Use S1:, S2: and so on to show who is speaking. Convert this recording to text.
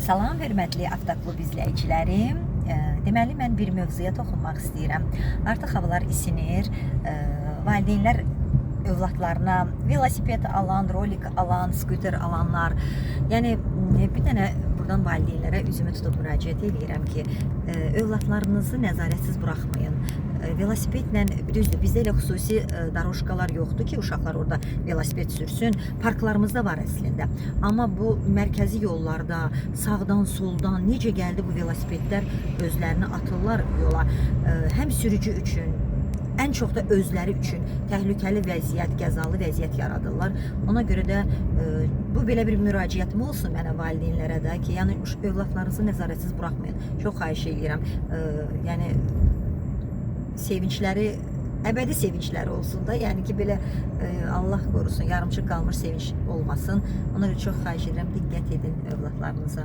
S1: Salam, hörmətli Avtoklub izləyicilərim. Deməli, mən bir mövzuya toxunmaq istəyirəm. Artıq havalar isinir. Valideynlər övladlarına velosiped alan, rolik alan, skuter alanlar. Yəni, bir dənə buradan valideynlərə üzümü tutub müraciət edirəm ki, övladlarınızı nəzarətsiz buraxmayın. Velosipedlə, düzdür, bizdə elə xüsusi daroşkalar yoxdur ki, uşaqlar orada velosiped sürsün. Parklarımızda var əslində. Amma bu mərkəzi yollarda, sağdan, soldan necə gəldi bu velosipedlər özlərini atırlar yola. Həm sürücü üçün, ən çox da özləri üçün təhlükəli vəziyyət, qəzalı vəziyyət yaradırlar. Ona görə də bu belə bir müraciətim olsun mənə valideynlərə də ki, yəni övladlarınızı nəzarətsiz buraxmayın. Çox xahiş edirəm. Yəni sevinçləri, əbədi sevinçləri olsun da, yəni ki, belə Allah qorusun, yarımçıq qalmış sevinç olmasın. Ona görə çox xahiş edirəm, diqqət edin övladlarınıza.